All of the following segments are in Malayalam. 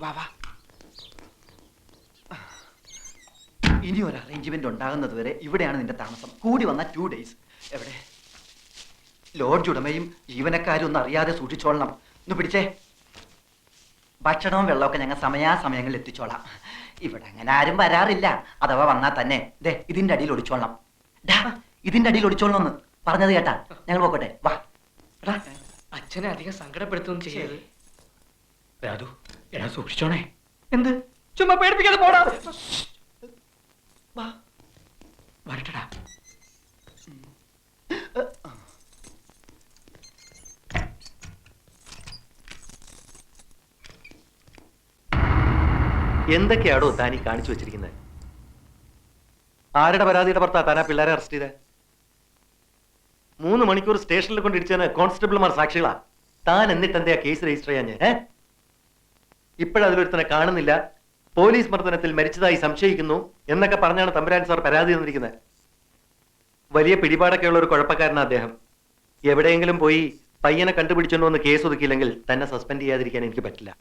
വാ വാ. ഇനി ഒരു അറേഞ്ച്മെന്റ് ഉണ്ടാകുന്നത് വരെ ഇവിടെയാണ് നിന്റെ താമസം. കൂടി വന്ന 2 days. എവിടെ? ലോഡ്ജ് ഉടമയും ജീവനക്കാരും ഒന്നും അറിയാതെ സൂക്ഷിച്ചോളണം. ഒന്ന് പിടിച്ചേ. ഭക്ഷണവും വെള്ളമൊക്കെ ഞങ്ങൾ സമയാസമയങ്ങളിൽ എത്തിച്ചോളാം. ഇവിടെ അങ്ങനെ ആരും വരാറില്ല. അഥവാ വന്നാൽ തന്നെ ദേ ഇതിന്റെ അടിയിൽ ഒളിച്ചോളണം. ഇതിന്റെ അടിയിൽ ഒളിച്ചോളണം എന്ന് പറഞ്ഞത് കേട്ടാ. ഞങ്ങൾ പോക്കട്ടെ. വാ. അച്ഛനെ അധികം സങ്കടപ്പെടുത്തുകയും ചെയ്യരുത്. രാധു, എടാ സൂക്ഷിച്ചോണേ. എന്ത്? ചുമ്മാ പേടിപ്പിക്കാതെ പോടാ. വരട്ടടാ. എന്തൊക്കെയാണോ താനീ കാണിച്ചു വെച്ചിരിക്കുന്നത്? ആരുടെ പരാതിയുടെ പുറത്താ താനാ പിള്ളേരെ അറസ്റ്റ് ചെയ്തേ? 3 മണിക്കൂർ സ്റ്റേഷനിൽ കൊണ്ടിരിച്ചതിന് കോൺസ്റ്റബിൾമാർ സാക്ഷികളാ. താൻ എന്നിട്ട് എന്താ കേസ് രജിസ്റ്റർ ചെയ്യാൻ? ഇപ്പോഴതിലൊരുത്തനെ കാണുന്നില്ല, പോലീസ് മർദ്ദനത്തിൽ മരിച്ചതായി സംശയിക്കുന്നു എന്നൊക്കെ പറഞ്ഞാണ് തമ്പുരാൻ സാർ പരാതി തന്നിരിക്കുന്നത്. വലിയ പിടിപാടൊക്കെ ഉള്ള ഒരു കുഴപ്പക്കാരനാ അദ്ദേഹം. എവിടെയെങ്കിലും പോയി പയ്യനെ കണ്ടുപിടിച്ചോണ്ടോ എന്ന് കേസ് ഒതുക്കിയില്ലെങ്കിൽ തന്നെ സസ്പെൻഡ് ചെയ്യാതിരിക്കാൻ എനിക്ക് പറ്റില്ല.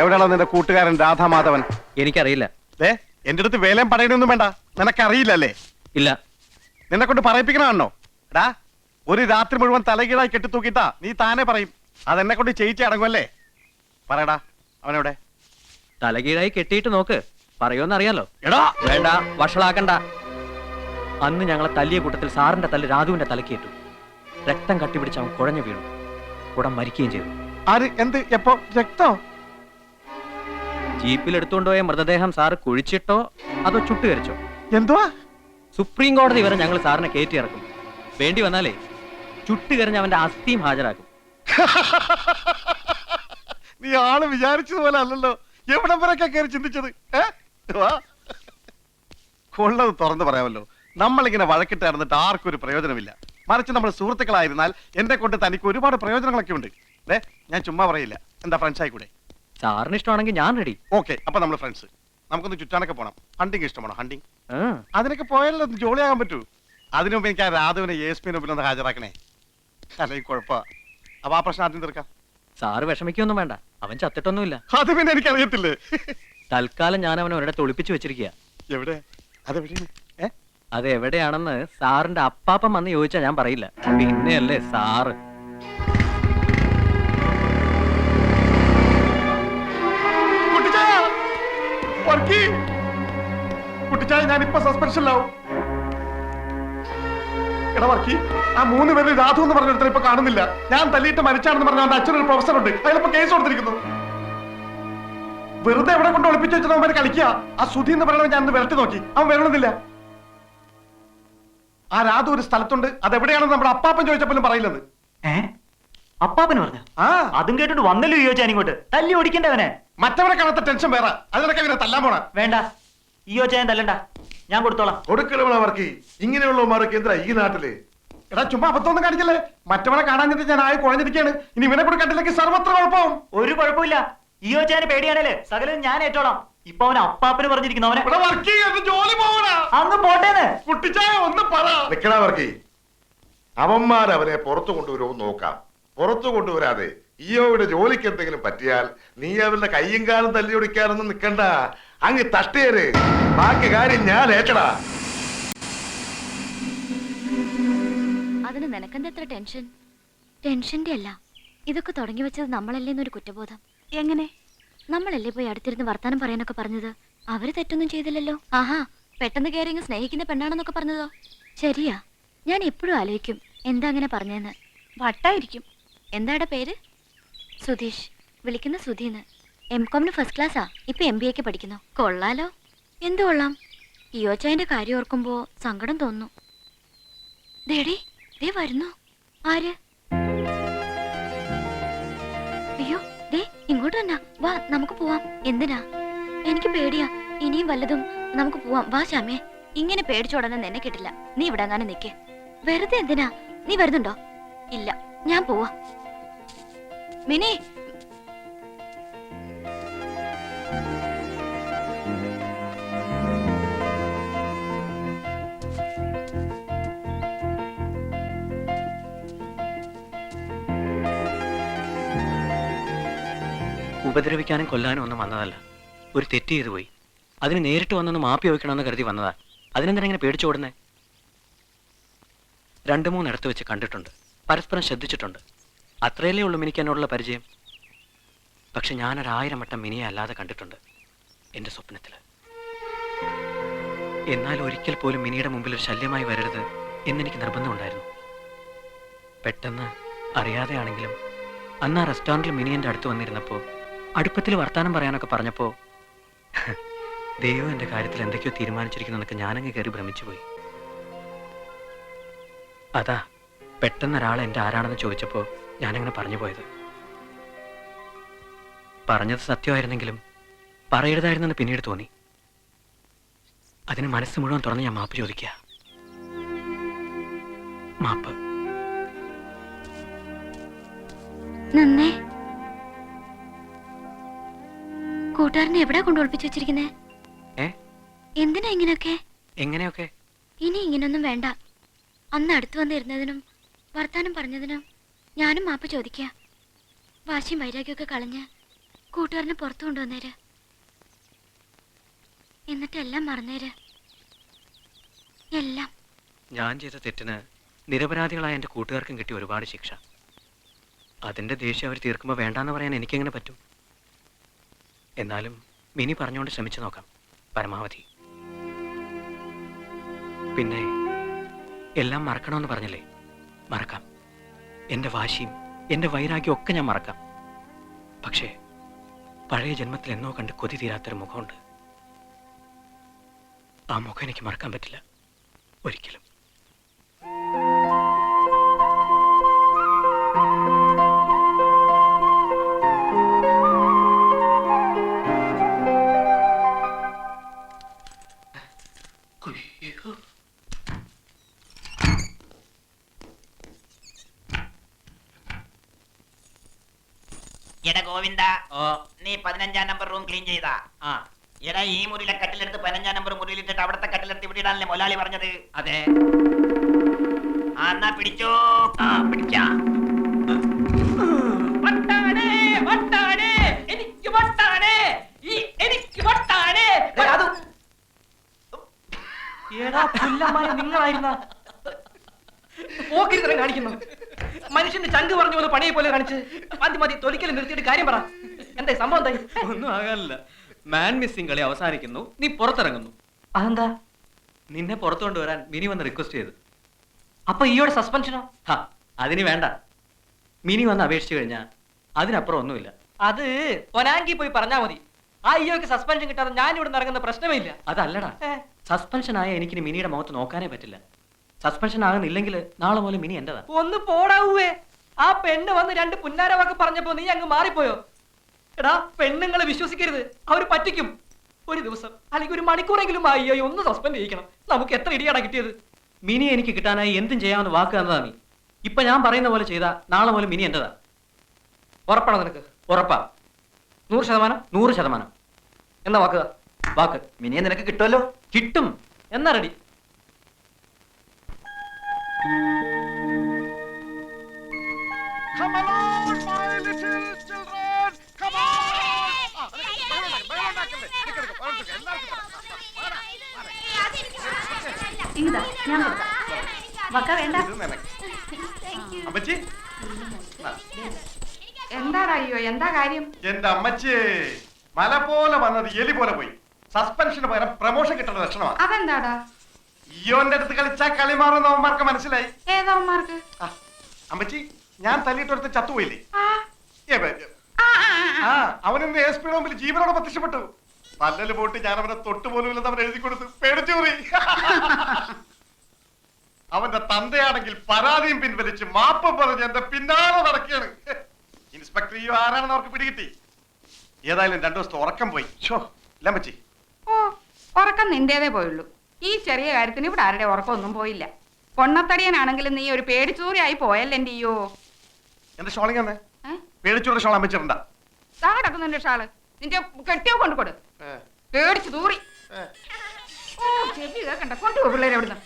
എവിടെയാണോ നിന്റെ കൂട്ടുകാരൻ രാധാമാധവൻ? എനിക്കറിയില്ല. എന്റെ അടുത്ത് വേലയും പറയണൊന്നും വേണ്ട. നിനക്കറിയില്ലല്ലേ? ഇല്ല. നിന്നെ കൊണ്ട് പറയിപ്പിക്കണോ? എടാ, ഒരു രാത്രി മുഴുവൻ തലകീഴായി കെട്ടിത്തൂക്കിട്ടാ നീ താനെ പറയും. അതെന്നെ കൊണ്ട് ചെയ്യിച്ച് അടങ്ങുമല്ലേ? പറയടാ, അവനെവിടെ? തലകീഴായി കെട്ടിയിട്ട് നോക്ക്, പറയുമെന്നറിയാലോ. എടാ വേണ്ട, വഷളാക്കണ്ട. അന്ന് ഞങ്ങളെ തല്ലിയ കൂട്ടത്തിൽ സാറിന്റെ തല്ല് രാധുവിന്റെ തലക്കേറ്റു. രക്തം കട്ടിപിടിച്ച് അവൻ കുഴഞ്ഞു വീണു. ഉടൻ മരിക്കുകയും ചെയ്തു. ആര്? എന്ത്? എപ്പോ? രക്തോ? ജീപ്പിൽ എടുത്തുകൊണ്ടുപോയ മൃതദേഹം സാറ് കുഴിച്ചിട്ടോ അതോ ചുട്ടുകരിച്ചോ? എന്തുവാ? സുപ്രീം കോടതി വരെ ഞങ്ങൾ സാറിനെ കയറ്റി ഇറക്കും. വേണ്ടി വന്നാലേ ചുട്ടുകരിഞ്ഞ് അവന്റെ അസ്ഥിയും ഹാജരാക്കും. നീ ആള് വിചാരിച്ചതുപോലെ അല്ലല്ലോ. എവിടെ വരെയൊക്കെ കയറി ചിന്തിച്ചത്? കൊള്ളത് തുറന്നു പറയാമല്ലോ. നമ്മളിങ്ങനെ വഴക്കിട്ട് നടന്നിട്ട് ആർക്കും ഒരു പ്രയോജനമില്ല. മറിച്ച് നമ്മൾ സുഹൃത്തുക്കളായിരുന്നാൽ എന്നെ കൊണ്ട് തനിക്ക് ഒരുപാട് പ്രയോജനങ്ങളൊക്കെ ഉണ്ട്. ഞാൻ ചുമ്മാ പറയില്ല. എന്താ ഫ്രണ്ട്സ് ആയിക്കൂടെ? സാറിന് ഇഷ്ടമാണെങ്കിൽ ഞാൻ റെഡി. ഓക്കെ, അപ്പൊ നമ്മൾ ഫ്രണ്ട്സ്. നമുക്കൊന്ന് ചുറ്റാനൊക്കെ പോണം. ഹണ്ടിങ് ഇഷ്ടമാണോ? ഹണ്ടിങ് അതിനൊക്കെ പോയാലോ ജോളിയാകാൻ പറ്റൂ. അതിനു മുമ്പ് എനിക്ക് ആ രാധുവിനെ ESP മുമ്പിൽ ഹാജരാക്കണേ. അല്ലെങ്കിൽ കുഴപ്പ. അപ്പൊ ആ പ്രശ്നം ആദ്യം തീർക്കാം. സാറ് വിഷമിക്കൊന്നും വേണ്ട, അവൻ ചത്തിട്ടൊന്നുമില്ല. അത് പിന്നെ എനിക്കറിയത്തില്ലേ. തൽക്കാലം ഞാൻ അവനെ ഒരിടത്ത് ഒളിപ്പിച്ചു വെച്ചിരിക്കുക. എവിടെ? അതെവിടെയാണ്? അത് എവിടെയാണെന്ന് സാറിന്റെ അപ്പാപ്പൻ വന്ന് ചോദിച്ചാ ഞാൻ പറയില്ല. പിന്നെയല്ലേ സാറ്. കുട്ടിച്ചായ, ഞാനിപ്പോ സസ്പെൻഷനിലാവും. എടാ വർക്കി, ആ 3 പേരിൽ രാധു എന്ന് പറഞ്ഞിടത്ത് ഇപ്പൊ കാണുന്നില്ല. ഞാൻ തല്ലിയിട്ട് മരിച്ചാണെന്ന് പറഞ്ഞ അവന്റെ അച്ഛനൊരു പ്രൊഫസറുണ്ട്. അതിലിപ്പോ കേസ് കൊടുത്തിരിക്കുന്നു. വെറുതെ എവിടെ കൊണ്ട് ഒളിപ്പിച്ചു വെച്ചാൽ അവന്മാര് കളിക്കുക. ആ സുധി എന്ന് പറയണവൻ ഞാൻ വിരട്ടി നോക്കി, അവൻ വരണമെന്നില്ല. ആ രാധു ഒരു സ്ഥലത്തുണ്ട്. അതെവിടെയാണെന്ന് നമ്മുടെ അപ്പാപ്പൻ ചോദിച്ചപ്പോഴും പറയില്ലെന്ന്. അപ്പാപ്പന് പറഞ്ഞ അതും കേട്ടിട്ട് വന്നല്ലോ ചോദിച്ചാൻ ഇങ്ങോട്ട് തല്ലി ഓടിക്കണ്ടവനെ. മറ്റവരെ കാണാത്ത ടെൻഷൻ വേറെ. അതിനൊക്കെ ഇങ്ങനെ തല്ലാൻ പോണ. വേണ്ട, ഈ ചോദിച്ചാൻ തല്ലണ്ട, ഞാൻ കൊടുത്തോളാം. കൊടുക്കലവർക്ക് ഇങ്ങനെയുള്ളവന്മാരൊക്കെ എന്താ ഈ നാട്ടില്? എടാ ചുമ്മാ അബദ്ധമൊന്നും കാണിക്കല്ലേ. മറ്റവനെ കാണാഞ്ഞിട്ട് ഞാൻ ആയി കുഴഞ്ഞിരിക്കുകയാണ്. ഇനി ഇവനെ കൂടെ കണ്ടില്ലെങ്കിൽ സർവത്ര കുഴപ്പമാവും. ഒരു കുഴപ്പമില്ല. ഈ ചോദിച്ചാന് പേടിയാണല്ലേ, സകലം ഞാൻ ഏറ്റോളാം. ഇപ്പൊ അവൻ അപ്പാപ്പന് പറഞ്ഞിരിക്കുന്നു. അവനെ ജോലി പോകണ അങ്ങ് പോട്ടേന്ന്. കുട്ടിച്ചായ ഒന്ന് പറ. നിക്കണവർക്ക് അവന്മാരവനെ പുറത്തു കൊണ്ടുവരുമോ നോക്കാം. പുറത്തു കൊണ്ടുവരാതെ ഈയോയുടെ ജോലിക്ക് എന്തെങ്കിലും പറ്റിയാൽ നീ അവരുടെ കയ്യും കാലും തല്ലിയൊടിക്കാനൊന്നും നിക്കണ്ട. അങ്ങ് തട്ടേര്. ബാക്കി കാര്യം ഞാൻ ഏറ്റടാ. അതിന് നിനക്കെന്താ എത്ര ടെൻഷൻ? ടെൻഷന്റെ അല്ല, ഇതൊക്കെ തുടങ്ങി വെച്ചത് നമ്മളല്ലേന്നൊരു കുറ്റബോധം. എങ്ങനെ? നമ്മളല്ലേ പോയി അടുത്തിരുന്ന് വർത്താനം പറയാനൊക്കെ പറഞ്ഞത്? അവര് തെറ്റൊന്നും ചെയ്തില്ലല്ലോ. ആഹാ, പെട്ടെന്ന് കയറി ഇങ്ങ് സ്നേഹിക്കുന്ന പെണ്ണാണെന്നൊക്കെ പറഞ്ഞതോ? ശരിയാ, ഞാൻ എപ്പോഴും ആലോചിക്കും എന്താ അങ്ങനെ പറഞ്ഞെന്ന്. വട്ടായിരിക്കും. എന്താടെ പേര്? സുധീഷ്. വിളിക്കുന്ന സുധീന്ന്. MCOMന് ഫസ്റ്റ് ക്ലാസ്സാ. ഇപ്പൊ MBAക്ക് പഠിക്കുന്നു. കൊള്ളാലോ. എന്തു കൊള്ളാം? ഇയോച്ചായന്റെ കാര്യം ഓർക്കുമ്പോ സങ്കടം തോന്നുന്നു. ദേടി, ദേ വരുന്നു. ആര്? അയ്യോ, ദേ ഇങ്ങോട്ട് തന്നെ. വാ, നമുക്ക് പോവാം. എന്തിനാ? എനിക്ക് പേടിയാ. ഇനിയും വല്ലതും. നമുക്ക് പോവാം. വാ ശ്യാമേ. ഇങ്ങനെ പേടിച്ചോടനെ നിന്നെ കിട്ടില്ല. നീ ഇവിടെ അങ്ങനെ നിക്ക്. വെറുതെ എന്തിനാ? നീ വരുന്നുണ്ടോ? ഇല്ല, ഞാൻ പോവാ. മിനി ഉപദ്രവിക്കാനും കൊല്ലാനും ഒന്നും വന്നതല്ല. ഒരു തെറ്റ് ചെയ്തു പോയി. അതിന് നേരിട്ട് വന്നൊന്ന് മാപ്പി വയ്ക്കണമെന്ന് കരുതി വന്നതാ. അതിനെന്തിനാ ഇങ്ങനെ പേടിച്ചോടുന്നേ? 2-3 ഇടത്ത് വെച്ച് കണ്ടിട്ടുണ്ട്, പരസ്പരം ശ്രദ്ധിച്ചിട്ടുണ്ട്. അത്രയല്ലേ ഉള്ളൂ മിനിക്ക് എന്നോടുള്ള പരിചയം. പക്ഷെ ഞാനൊരു1000 വട്ടം മിനിയെ അല്ലാതെ കണ്ടിട്ടുണ്ട് എൻ്റെ സ്വപ്നത്തിൽ. എന്നാൽ ഒരിക്കൽ പോലും മിനിയുടെ മുമ്പിൽ ഒരു ശല്യമായി വരരുത് എന്നെനിക്ക് നിർബന്ധമുണ്ടായിരുന്നു. പെട്ടെന്ന് അറിയാതെയാണെങ്കിലും അന്ന് ആ റെസ്റ്റോറൻറ്റിൽ മിനി എൻ്റെ അടുത്ത് വന്നിരുന്നപ്പോൾ അടുപ്പത്തിൽ വർത്താനം പറയാനൊക്കെ പറഞ്ഞപ്പോൾ ദൈവം എൻ്റെ കാര്യത്തിൽ എന്തൊക്കെയോ തീരുമാനിച്ചിരിക്കുന്നതൊക്കെ ഞാനങ്ങ് കയറി ഭ്രമിച്ചു പോയി. അതാ പെട്ടെന്ന് ഒരാൾ എൻ്റെ ആരാണെന്ന് ചോദിച്ചപ്പോൾ ഞാനങ്ങനെ പറഞ്ഞു പോയത്. പറഞ്ഞത് സത്യമായിരുന്നെങ്കിലും പറയരുതായിരുന്നെന്ന് പിന്നീട് തോന്നി. അതിന് മനസ്സ് മുഴുവൻ തുറന്ന് ഞാൻ മാപ്പ് ചോദിക്കുക. മാപ്പ്. നന്നേ. കൂട്ടുകാരനെ എവിടെ കൊണ്ട് ഒളിപ്പിച്ചു വെച്ചിരിക്കുന്നേ? എന്തിനാ ഇങ്ങനെയൊക്കെ? എങ്ങനെയൊക്കെ? ഇനി ഇങ്ങനൊന്നും വേണ്ട. അന്ന് അടുത്ത് വന്നിരുന്നതിനും വർത്താനം പറഞ്ഞതിനും ഞാനും മാപ്പ് ചോദിക്കുക. വാശിയും വൈരാഗ്യമൊക്കെ കളഞ്ഞ് കൂട്ടുകാരനെ പുറത്തു കൊണ്ടുവന്നേര്. എന്നിട്ട് എല്ലാം മറന്നേര്. എല്ലാം. ഞാൻ ചെയ്ത തെറ്റിന് നിരപരാധികളായ എൻ്റെ കൂട്ടുകാർക്കും കിട്ടി ഒരുപാട് ശിക്ഷ. അതിൻ്റെ ദേഷ്യം അവർ തീർക്കുമ്പോൾ വേണ്ടാന്ന് പറയാൻ എനിക്കെങ്ങനെ പറ്റും? എന്നാലും മിനി പറഞ്ഞുകൊണ്ട് ശ്രമിച്ചു നോക്കാം പരമാവധി. പിന്നെ എല്ലാം മറക്കണമെന്ന് പറഞ്ഞില്ലേ, മറക്കാം. എൻ്റെ വാശിയും എൻ്റെ വൈരാഗ്യം ഒക്കെ ഞാൻ മറക്കാം. പക്ഷേ പഴയ ജന്മത്തിൽ എന്നോ കണ്ട് കൊതി തീരാത്തൊരു മുഖമുണ്ട്. ആ മുഖം എനിക്ക് മറക്കാൻ പറ്റില്ല ഒരിക്കലും. എടാ ഗോവിന്ദ, നീ 15-ാം നമ്പർ റൂം ക്ലീൻ ചെയ്താ? എടാ ഈ മുറിയിലെ കട്ടിലെടുത്ത് 15-ാം നമ്പർ മുറിയിലിട്ടിട്ട് അവിടത്തെ കട്ടിലെടുത്ത് ഇവിടെ ഇടാനല്ലേ മൊലാളി പറഞ്ഞത്? അതെ. എന്നാ പിടിച്ചോ. പിടിക്കാം. നിങ്ങളായിരുന്ന പോക്കിരിത്തരം കാണിക്കുന്നു. മനുഷ്യന്റെ ചങ്ക് പറഞ്ഞ പോലെ പണിയെ പോലെ കാണിച്ച് മതി തൊലിക്കൽ നിർത്തിയിട്ട് കാര്യം പറ. എന്താ സംഭവം? എന്തായി? ഒന്നും ആകാനില്ല. മാൻ മിസ്സിംഗ് കളി അവസാനിക്കുന്നു, നീ പുറത്തിറങ്ങുന്നു. അതെന്താ? നിന്നെ പുറത്തു കൊണ്ടുവരാൻ മിനി വന്ന് റിക്വസ്റ്റ് ചെയ്തു. അപ്പൊ ഈയോടെ സസ്പെൻഷനോ? അതിന് വേണ്ട. മിനി വന്ന് അപേക്ഷിച്ചു കഴിഞ്ഞാൽ അതിനപ്പുറം ഒന്നുമില്ല. അത് പൊനാങ്കി പോയി പറഞ്ഞാ മതി. ആ ഈയോക്ക് സസ്പെൻഷൻ കിട്ടാതെ ഞാൻ ഇവിടെ ഇറങ്ങുന്ന പ്രശ്നമേ ഇല്ല. അതല്ലടാ, സസ്പെൻഷൻ ആയ എനിക്ക് മിനിയുടെ മുഖത്ത് നോക്കാനേ പറ്റില്ല. സസ്പെൻഷൻ ആകുന്നില്ലെങ്കിൽ നാളെ മുതൽ മിനി എന്റേതാ. ഒന്ന് പോടാവൂവേ. ആ പെണ്ണ് വന്ന് 2 പുന്നാര വാക്ക് പറഞ്ഞപ്പോ നീ അങ്ങ് മാറിപ്പോയോ? എടാ, പെണ്ണുങ്ങളെ വിശ്വസിക്കരുത്, അവര് പറ്റിക്കും. ഒരു ദിവസം അല്ലെങ്കിൽ ഒരു മണിക്കൂറെങ്കിലും അയ്യോ ഒന്ന് സസ്പെൻഡ് ചെയ്യിക്കണം. നമുക്ക് എത്ര ഇടിയാടാ കിട്ടിയത്? മിനി എനിക്ക് കിട്ടാനായി എന്തും ചെയ്യാമെന്ന് വാക്ക് തന്നതാ നീ. ഇപ്പൊ ഞാൻ പറയുന്ന പോലെ ചെയ്താ നാളെ മുതൽ മിനി എന്റേതാ. ഉറപ്പാണോ നിനക്ക്? ഉറപ്പാ. 100%? 100%. എന്നാ വാക്കുക? വാക്ക്. മിനിയെ നിനക്ക് കിട്ടുമല്ലോ. കിട്ടും. എന്നാ ready? Come along, my little children. Come on. അമ്മച്ചി, എന്താടാ അയ്യോ, എന്താ കാര്യം? എന്റെ അമ്മച്ചി, മല പോലെ വന്നത് എലി പോലെ പോയി. സസ്പെൻഷന് പകരം പ്രമോഷൻ കിട്ടുന്ന ലക്ഷണമാണ്. അതെന്താടാ? ഇയോന്റെ അടുത്ത് കളിച്ചാ കളി മാറുന്ന അവന്മാർക്ക് മനസ്സിലായി. ഏതവന്മാർക്ക്? അമ്മച്ചി, ഞാൻ തല്ലിയിട്ടടുത്ത് ചത്തുപോയില്ലേ? അവനെന്ന് എസ് പിയുടെ മുമ്പിൽ ജീവനോടെ പ്രത്യക്ഷപ്പെട്ടു. പല്ലല് പോട്ട് ഞാൻ അവനെ തൊട്ടുപോലും ഇല്ലെന്ന് അവൻ എഴുതി കൊടുത്തു. പേടിച്ചു പോയി. അവന്റെ തന്തയാണെങ്കിൽ പരാതിയും പിൻവലിച്ച് മാപ്പ് പറഞ്ഞ് എന്റെ പിന്നാലെ നടക്കുകയാണ്. ഇൻസ്പെക്ടർ ഈ ആരാണെന്ന് അവർക്ക് പിടികിട്ടി. ഏതായാലും 2 ദിവസത്തെ ഉറക്കം പോയി. ലമ്മച്ചി, ഓ, ഉറക്കം നിന്റേതേ പോയുള്ളൂ. ഈ ചെറിയ കാര്യത്തിന് ഇവിടെ ആരുടെ ഉറക്കമൊന്നും പോയില്ല. പൊണ്ണത്തടിയനാണെങ്കിലും നീ ഒരു പേടിച്ചൂറിയായി പോയല്ലേ. അയ്യോ, എന്റെ ഷോളിങ് തന്നെ പേടിച്ചോടെ ഷോൾ അമ്മച്ചിട്ടുണ്ട കിടക്കുന്നു നിന്റെ ഷാള് നിന്റെ കെട്ടിയോ കൊണ്ടുകൊടു പേടിച്ചു തൂറി ഓ ചെവി കേക്കണ്ട കൊണ്ടുപോ പിള്ളേരെ അവിടുന്ന്